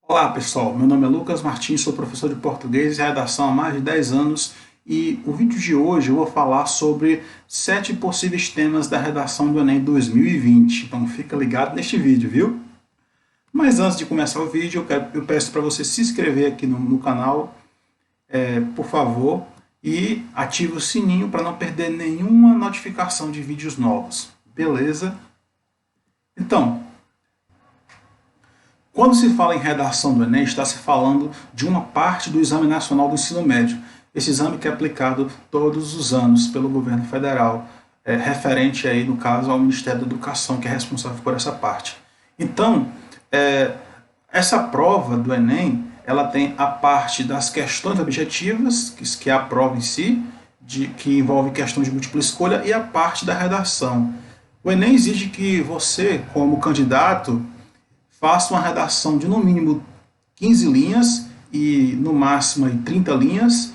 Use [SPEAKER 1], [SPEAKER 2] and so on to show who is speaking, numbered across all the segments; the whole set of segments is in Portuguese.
[SPEAKER 1] Olá pessoal, meu nome é Lucas Martins, sou professor de português e redação há mais de 10 anos e o vídeo de hoje eu vou falar sobre 7 possíveis temas da redação do Enem 2020, então fica ligado neste vídeo, viu? Mas antes de começar o vídeo eu peço para você se inscrever aqui no canal, por favor, e ative o sininho para não perder nenhuma notificação de vídeos novos, beleza? Então, quando se fala em redação do Enem, está se falando de uma parte do Exame Nacional do Ensino Médio. Esse exame que é aplicado todos os anos pelo governo federal, referente aí, no caso, ao Ministério da Educação, que é responsável por essa parte. Então, essa prova do Enem, ela tem a parte das questões objetivas, que é a prova em si, que envolve questões de múltipla escolha, e a parte da redação. O Enem exige que você, como candidato, faça uma redação de no mínimo 15 linhas e no máximo 30 linhas.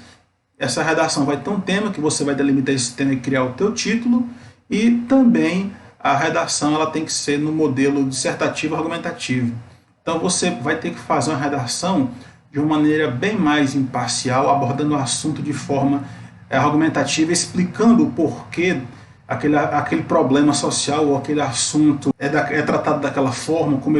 [SPEAKER 1] Essa redação vai ter um tema que você vai delimitar esse tema e criar o teu título, e também a redação ela tem que ser no modelo dissertativo argumentativo. Então você vai ter que fazer uma redação de uma maneira bem mais imparcial, abordando o assunto de forma argumentativa, explicando o porquê aquele problema social ou aquele assunto é tratado daquela forma, como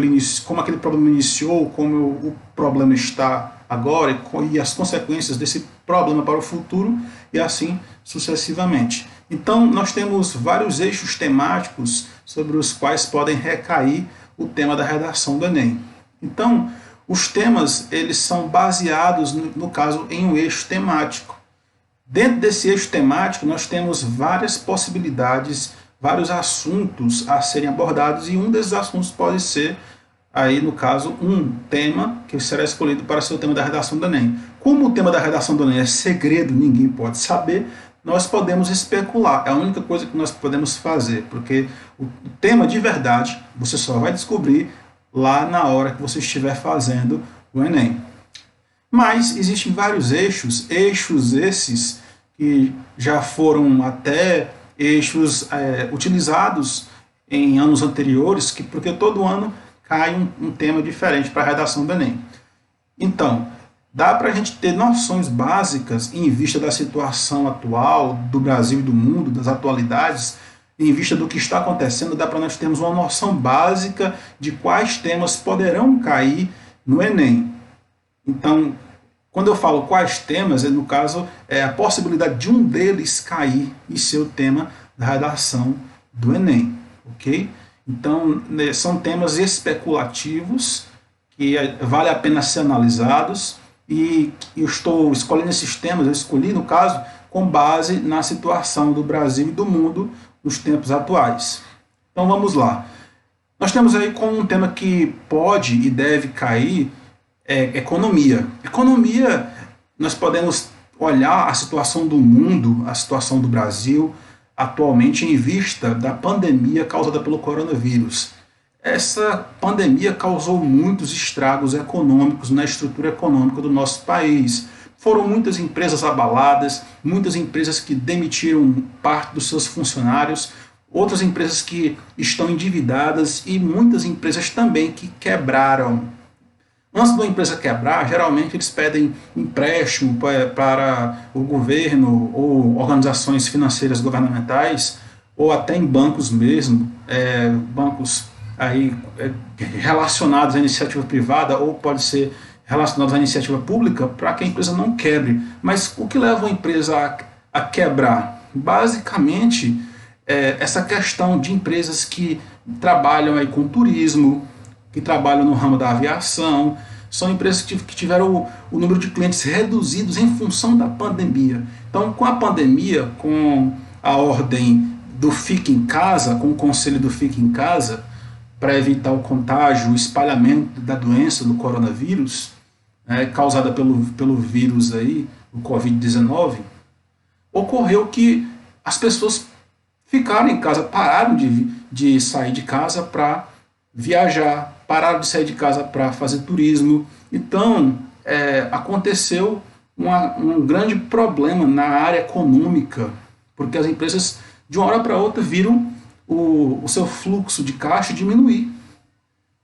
[SPEAKER 1] aquele problema iniciou, como o problema está agora e as consequências desse problema para o futuro, e assim sucessivamente. Então nós temos vários eixos temáticos sobre os quais podem recair o tema da redação do Enem. Então os temas eles são baseados, no caso, em um eixo temático. Dentro desse eixo temático, nós temos várias possibilidades, vários assuntos a serem abordados, e um desses assuntos pode ser, aí no caso, um tema que será escolhido para ser o tema da redação do Enem. Como o tema da redação do Enem é segredo, ninguém pode saber, nós podemos especular. É a única coisa que nós podemos fazer, porque o tema de verdade você só vai descobrir lá na hora que você estiver fazendo o Enem. Mas existem vários eixos esses que já foram até eixos utilizados em anos anteriores, porque todo ano cai um tema diferente para a redação do Enem. Então, dá para a gente ter noções básicas em vista da situação atual do Brasil e do mundo, das atualidades, em vista do que está acontecendo, dá para nós termos uma noção básica de quais temas poderão cair no Enem. Então, quando eu falo quais temas, no caso, é a possibilidade de um deles cair e ser o tema da redação do Enem, ok? Então, são temas especulativos que vale a pena ser analisados, e eu estou escolhendo esses temas, eu escolhi, no caso, com base na situação do Brasil e do mundo nos tempos atuais. Então, vamos lá. Nós temos aí como um tema que pode e deve cair economia. Economia, nós podemos olhar a situação do mundo, a situação do Brasil, atualmente em vista da pandemia causada pelo coronavírus. Essa pandemia causou muitos estragos econômicos na estrutura econômica do nosso país. Foram muitas empresas abaladas, muitas empresas que demitiram parte dos seus funcionários, outras empresas que estão endividadas e muitas empresas também que quebraram. Antes de uma empresa quebrar, geralmente eles pedem empréstimo para o governo ou organizações financeiras governamentais, ou até em bancos mesmo, bancos aí, relacionados à iniciativa privada, ou pode ser relacionados à iniciativa pública, para que a empresa não quebre. Mas o que leva uma empresa a quebrar? Basicamente, essa questão de empresas que trabalham aí com turismo, que trabalham no ramo da aviação, são empresas que tiveram o número de clientes reduzidos em função da pandemia. Então, com a pandemia, com a ordem do fique em casa, com o conselho do fique em casa, para evitar o contágio, o espalhamento da doença do coronavírus, causada pelo vírus aí, o Covid-19, ocorreu que as pessoas ficaram em casa, pararam de sair de casa para viajar, pararam de sair de casa para fazer turismo. Então, aconteceu um grande problema na área econômica, porque as empresas, de uma hora para outra, viram o seu fluxo de caixa diminuir.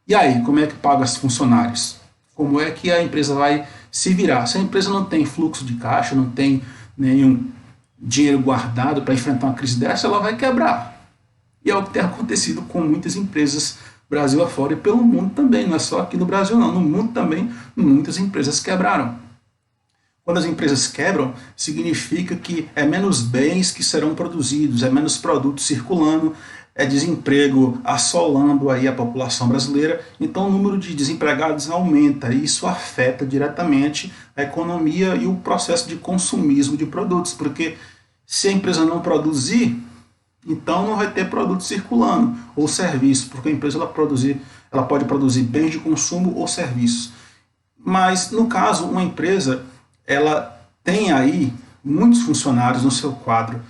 [SPEAKER 1] E aí, como é que paga os funcionários? Como é que a empresa vai se virar? Se a empresa não tem fluxo de caixa, não tem nenhum dinheiro guardado para enfrentar uma crise dessa, ela vai quebrar. E é o que tem acontecido com muitas empresas Brasil afora e pelo mundo também, não é só aqui no Brasil não, no mundo também muitas empresas quebraram. Quando as empresas quebram, significa que é menos bens que serão produzidos, é menos produtos circulando, é desemprego assolando aí a população brasileira, então o número de desempregados aumenta e isso afeta diretamente a economia e o processo de consumismo de produtos, porque se a empresa não produzir, então não vai ter produto circulando ou serviço, porque a empresa ela pode produzir bens de consumo ou serviços. Mas no caso, uma empresa ela tem muitos funcionários no seu quadro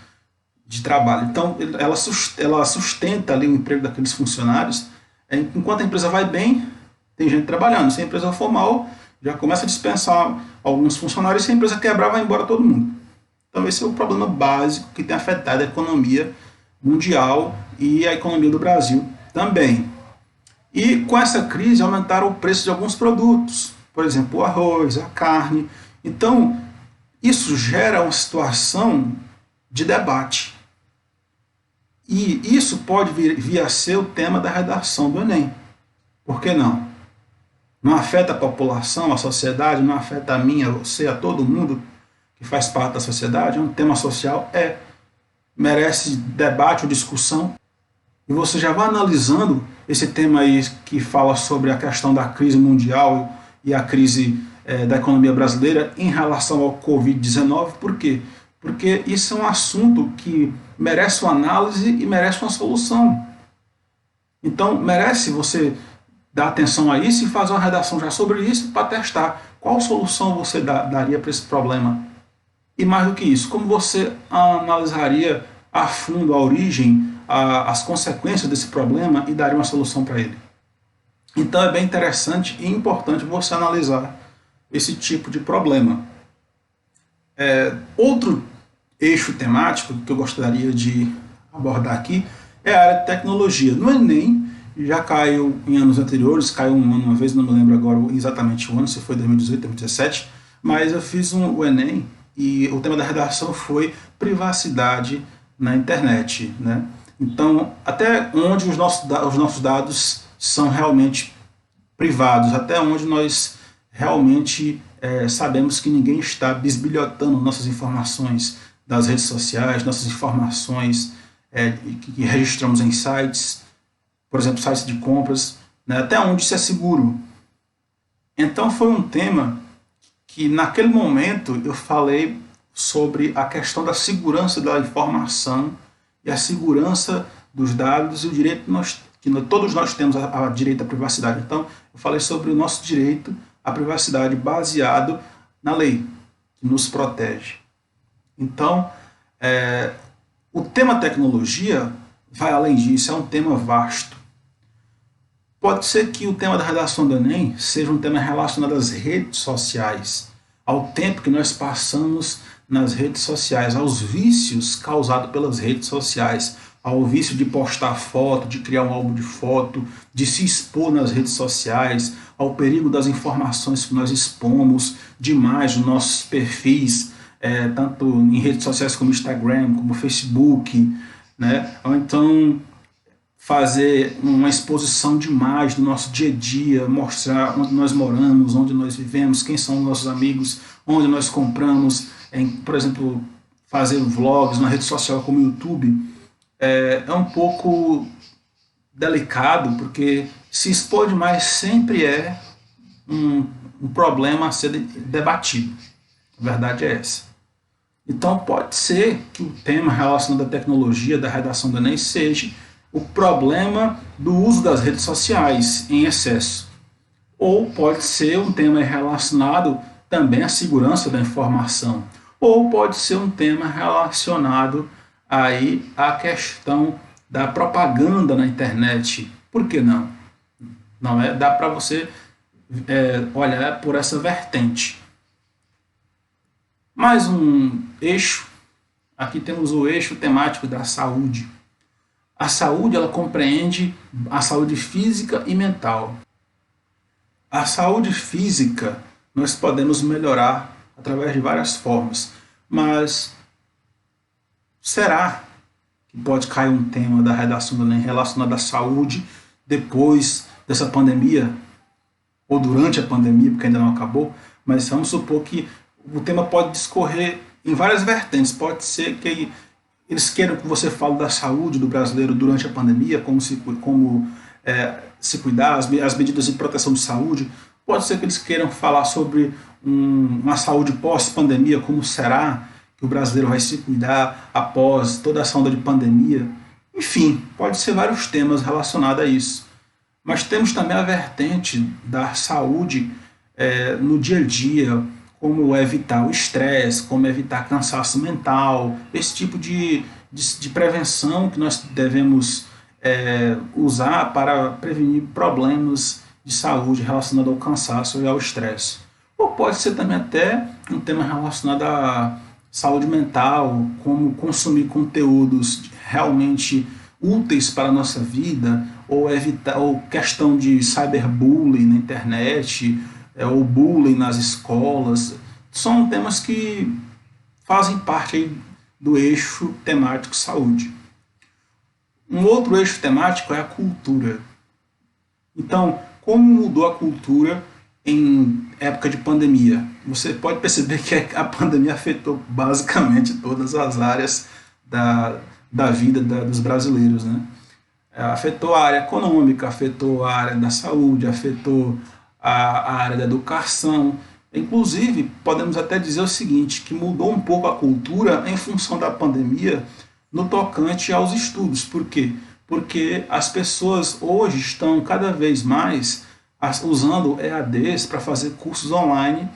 [SPEAKER 1] de trabalho. Então, ela sustenta ali o emprego daqueles funcionários. Enquanto a empresa vai bem, tem gente trabalhando. Se a empresa for mal, já começa a dispensar alguns funcionários. Se a empresa quebrar, vai embora todo mundo. Então, esse é o problema básico que tem afetado a economia mundial e a economia do Brasil também. E com essa crise, aumentaram o preço de alguns produtos. Por exemplo, o arroz, a carne. Então, isso gera uma situação de debate. E isso pode vir a ser o tema da redação do Enem. Por que não? Não afeta a população, a sociedade, não afeta a mim, a você, a todo mundo que faz parte da sociedade. É um tema social, merece debate ou discussão. E você já vai analisando esse tema aí que fala sobre a questão da crise mundial e a crise da economia brasileira em relação ao Covid-19. Por quê? Porque isso é um assunto que merece uma análise e merece uma solução. Então, merece você dar atenção a isso e fazer uma redação já sobre isso para testar qual solução você daria para esse problema. E mais do que isso, como você analisaria a fundo a origem, as consequências desse problema e daria uma solução para ele. Então, é bem interessante e importante você analisar esse tipo de problema. Outro eixo temático que eu gostaria de abordar aqui é a área de tecnologia. No Enem, já caiu em anos anteriores, caiu uma vez, não me lembro agora exatamente o ano, se foi 2018, 2017, mas eu fiz o Enem e o tema da redação foi privacidade na internet, né? Então, até onde os nossos dados são realmente privados, até onde nós realmente sabemos que ninguém está bisbilhotando nossas informações das redes sociais, nossas informações que registramos em sites, por exemplo, sites de compras, né, até onde isso é seguro. Então foi um tema que naquele momento eu falei sobre a questão da segurança da informação e a segurança dos dados e o direito que todos nós temos a direito à privacidade. Então eu falei sobre o nosso direito à privacidade baseado na lei, que nos protege. Então, o tema tecnologia vai além disso, é um tema vasto. Pode ser que o tema da redação do Enem seja um tema relacionado às redes sociais, ao tempo que nós passamos nas redes sociais, aos vícios causados pelas redes sociais, ao vício de postar foto, de criar um álbum de foto, de se expor nas redes sociais, ao perigo das informações que nós expomos demais nos nossos perfis, tanto em redes sociais como Instagram, como Facebook, né? Ou então fazer uma exposição demais do nosso dia a dia, mostrar onde nós moramos, onde nós vivemos, quem são nossos amigos, onde nós compramos, por exemplo, fazer vlogs na rede social como o YouTube, é um pouco delicado, porque se expor demais sempre é um problema a ser debatido. A verdade é essa. Então pode ser que o tema relacionado à tecnologia da redação do Enem seja o problema do uso das redes sociais em excesso. Ou pode ser um tema relacionado também à segurança da informação. Ou pode ser um tema relacionado aí à questão da propaganda na internet. Por que não? Não é? Dá para você olhar por essa vertente. Mais um eixo, aqui temos o eixo temático da saúde. A saúde, ela compreende a saúde física e mental. A saúde física nós podemos melhorar através de várias formas, mas será que pode cair um tema da redação do Enem relacionado à saúde depois dessa pandemia, ou durante a pandemia, porque ainda não acabou, mas vamos supor que o tema pode discorrer em várias vertentes. Pode ser que eles queiram que você fale da saúde do brasileiro durante a pandemia, se cuidar, as medidas de proteção de saúde. Pode ser que eles queiram falar sobre uma saúde pós-pandemia, como será que o brasileiro vai se cuidar após toda essa onda de pandemia. Enfim, pode ser vários temas relacionados a isso. Mas temos também a vertente da saúde no dia a dia, como evitar o estresse, como evitar cansaço mental, esse tipo de prevenção que nós devemos usar para prevenir problemas de saúde relacionados ao cansaço e ao estresse. Ou pode ser também até um tema relacionado à saúde mental, como consumir conteúdos realmente úteis para a nossa vida, ou evitar, ou questão de cyberbullying na internet, ou bullying nas escolas. São temas que fazem parte aí do eixo temático saúde. Um outro eixo temático é a cultura. Então, como mudou a cultura em época de pandemia? Você pode perceber que a pandemia afetou basicamente todas as áreas da vida dos brasileiros, né? Afetou a área econômica, afetou a área da saúde, afetou a área da educação. Inclusive, podemos até dizer o seguinte, que mudou um pouco a cultura em função da pandemia no tocante aos estudos. Por quê? Porque as pessoas hoje estão cada vez mais usando EADs para fazer cursos online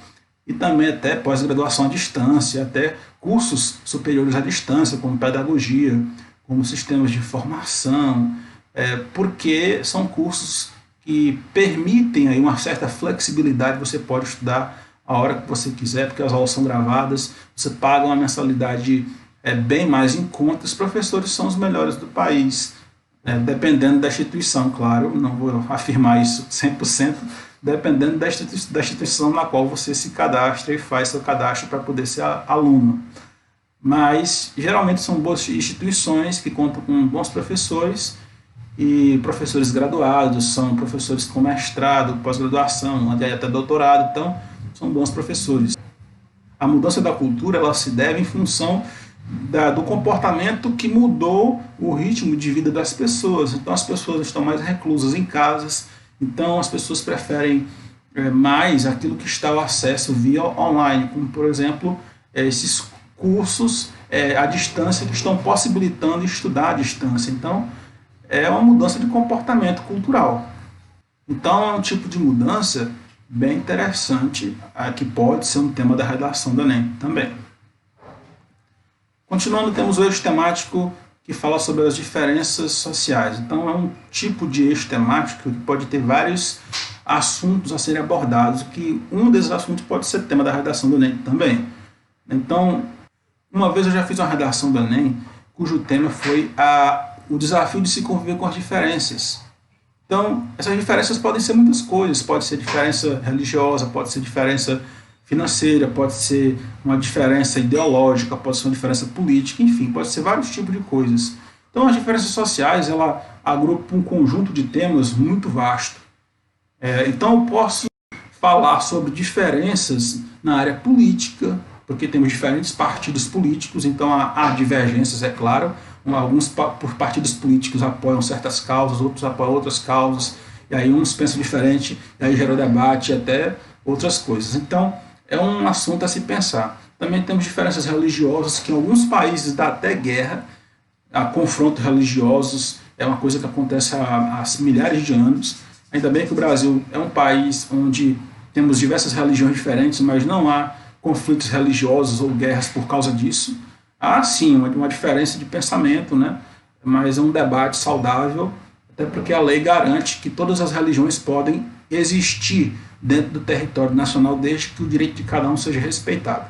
[SPEAKER 1] e também até pós-graduação à distância, até cursos superiores à distância, como pedagogia, como sistemas de informação, porque são cursos que permitem aí uma certa flexibilidade. Você pode estudar a hora que você quiser, porque as aulas são gravadas, você paga uma mensalidade bem mais em conta. Os professores são os melhores do país, dependendo da instituição, claro, não vou afirmar isso 100%, dependendo da instituição na qual você se cadastra e faz seu cadastro para poder ser aluno. Mas, geralmente, são boas instituições que contam com bons professores e professores graduados, são professores com mestrado, pós-graduação, até doutorado, então, são bons professores. A mudança da cultura ela se deve em função do comportamento que mudou o ritmo de vida das pessoas. Então, as pessoas estão mais reclusas em casas, então as pessoas preferem mais aquilo que está ao acesso via online, como, por exemplo, esses cursos à distância que estão possibilitando estudar à distância. Então, é uma mudança de comportamento cultural. Então, é um tipo de mudança bem interessante, que pode ser um tema da redação do Enem também. Continuando, temos o eixo temático que fala sobre as diferenças sociais. Então, é um tipo de eixo temático que pode ter vários assuntos a serem abordados, que um desses assuntos pode ser tema da redação do Enem também. Então, uma vez eu já fiz uma redação do Enem, cujo tema foi o desafio de se conviver com as diferenças. Então, essas diferenças podem ser muitas coisas, pode ser diferença religiosa, pode ser diferença financeira, pode ser uma diferença ideológica, pode ser uma diferença política, enfim, pode ser vários tipos de coisas. Então, as diferenças sociais, ela agrupa um conjunto de temas muito vasto. Então, eu posso falar sobre diferenças na área política, porque temos diferentes partidos políticos, então há divergências, é claro. Alguns partidos políticos apoiam certas causas, outros apoiam outras causas, e aí uns pensam diferente, e aí gera debate e até outras coisas. Então, é um assunto a se pensar. Também temos diferenças religiosas, que em alguns países dá até guerra, confrontos religiosos, é uma coisa que acontece há milhares de anos. Ainda bem que o Brasil é um país onde temos diversas religiões diferentes, mas não há conflitos religiosos ou guerras por causa disso. Há sim uma diferença de pensamento, né? Mas é um debate saudável, até porque a lei garante que todas as religiões podem existir dentro do território nacional, desde que o direito de cada um seja respeitado.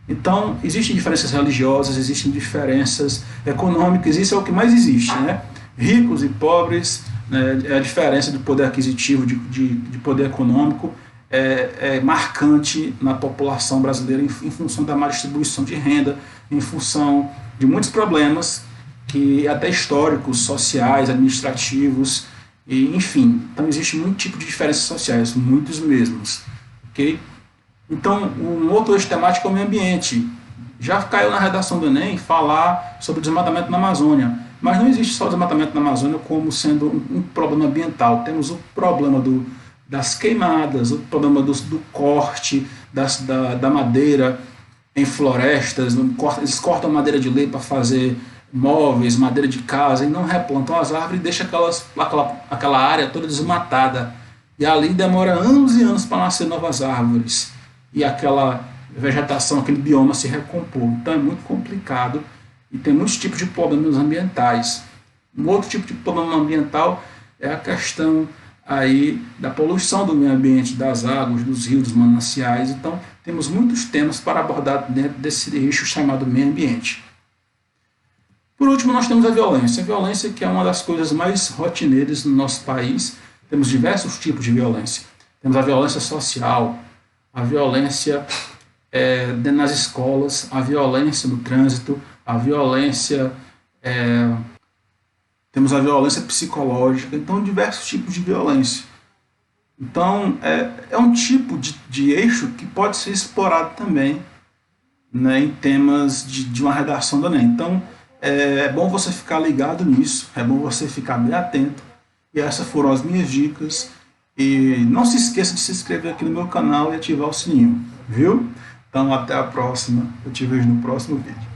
[SPEAKER 1] Então, existem diferenças religiosas, existem diferenças econômicas, isso é o que mais existe, né? Ricos e pobres, né, a diferença de poder aquisitivo, de poder econômico, é marcante na população brasileira em função da má distribuição de renda, em função de muitos problemas, que até históricos, sociais, administrativos, e, enfim. Então existe muito tipo de diferenças sociais, muitos mesmos. Ok? Então, um outro eixo temático é o meio ambiente. Já caiu na redação do Enem falar sobre o desmatamento na Amazônia, mas não existe só o desmatamento na Amazônia como sendo um problema ambiental. Temos o problema das queimadas, o problema do corte da madeira em florestas. Eles cortam madeira de lei para fazer móveis, madeira de casa, e não replantam as árvores e deixam aquela área toda desmatada. E ali demora anos e anos para nascer novas árvores. E aquela vegetação, aquele bioma se recompor. Então é muito complicado e tem muitos tipos de problemas ambientais. Um outro tipo de problema ambiental é a questão aí da poluição do meio ambiente, das águas, dos rios, dos mananciais. Então temos muitos temas para abordar dentro desse eixo chamado meio ambiente. Por último, nós temos a violência. A violência, que é uma das coisas mais rotineiras no nosso país. Temos diversos tipos de violência. Temos a violência social, a violência nas escolas, a violência no trânsito, a violência, temos a violência psicológica, então diversos tipos de violência. Então é um tipo de eixo que pode ser explorado também, né, em temas de uma redação do Enem. Então é bom você ficar ligado nisso, é bom você ficar bem atento, e essas foram as minhas dicas. E não se esqueça de se inscrever aqui no meu canal e ativar o sininho, viu? Então até a próxima, eu te vejo no próximo vídeo.